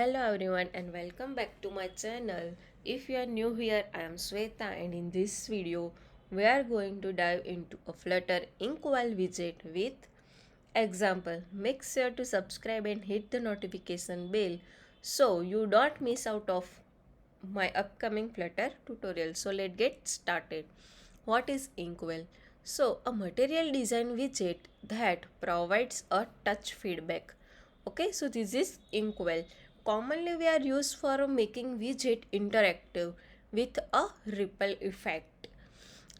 Hello everyone and welcome back to my channel. If you are new here, I am Sweta and in this video we are going to dive into a Flutter InkWell widget with example. Make sure to subscribe and hit the notification bell so you don't miss out of my upcoming Flutter tutorial. So let's get started. What is InkWell? So a material design widget that provides a touch feedback. Okay, so this is InkWell. Commonly we are used for making widget interactive with a ripple effect.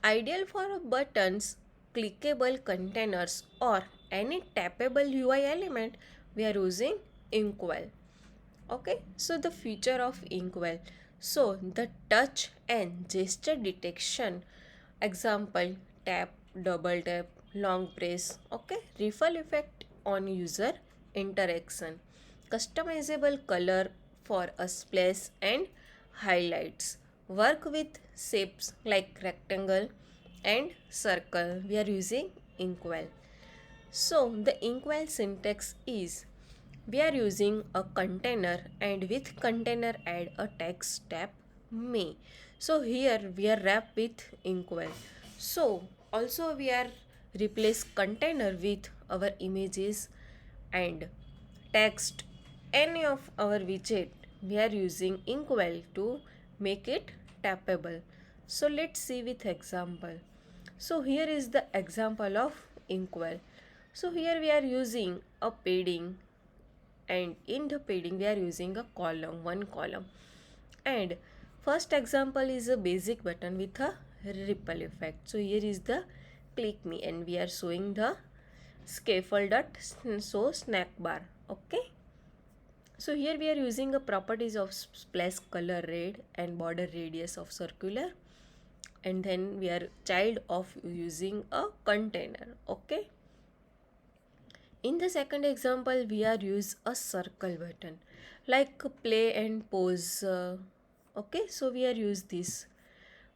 Ideal for buttons, clickable containers or any tappable UI element, we are using InkWell. Okay, so the feature of InkWell. So the touch and gesture detection, example tap, double tap, long press, okay, ripple effect on user interaction, customizable color for a splash and highlights, work with shapes like rectangle and circle. We are using InkWell. So the InkWell syntax is we are using a container and with container add a text tab may. So here we are wrap with InkWell. So also we are replace container with our images and text any of our widget. We are using InkWell to make it tappable. So let's see with example. So here is the example of InkWell. So here we are using a padding and in the padding we are using a column, one column. And first example is a basic button with a ripple effect. So here is the click me and we are showing the scaffold dot so snack bar. Okay. So here we are using a properties of splash color red and border radius of circular, and then we are child of using a container. Okay. In the second example, we are use a circle button like play and pause. Okay, so we are use this.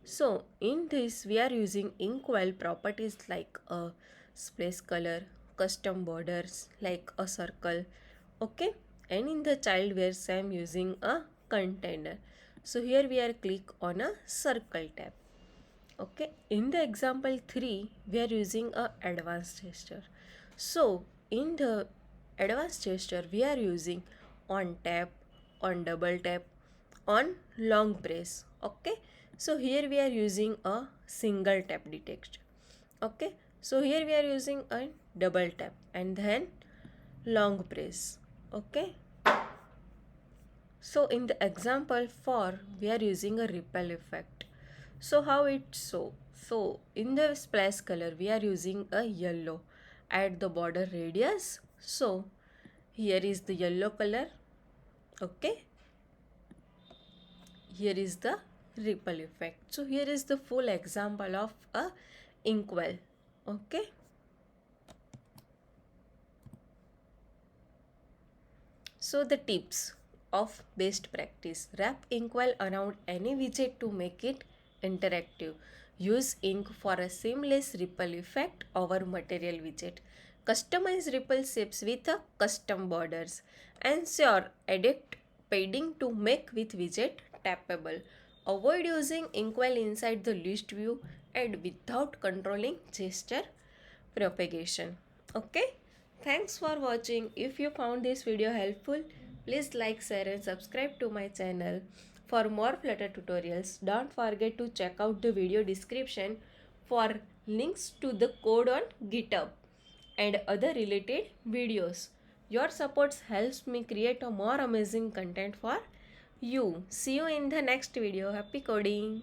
So in this, we are using InkWell properties like a splash color, custom borders like a circle. Okay, and in the child, we are same using a container. So here we are click on a circle tab. Okay, in the example 3 we are using a advanced gesture. So in the advanced gesture we are using on tap, on double tap, on long press. Okay, so here we are using a single tap detection. Okay, so here we are using a double tap and then long press. Okay, so in the example 4 we are using a ripple effect. So how it's so in the splash color we are using a yellow at the border radius. So here is the yellow color. Okay, here is the ripple effect. So here is the full example of a InkWell. Okay, so the tips of best practice: wrap InkWell around any widget to make it interactive. Use ink for a seamless ripple effect over material widget. Customize ripple shapes with a custom borders. Ensure edit padding to make with widget tappable. Avoid using InkWell inside the list view and without controlling gesture propagation. Okay, thanks for watching. If you found this video helpful, please like, share and subscribe to my channel. For more Flutter tutorials, don't forget to check out the video description for links to the code on GitHub and other related videos. Your support helps me create a more amazing content for you. See you in the next video. Happy coding!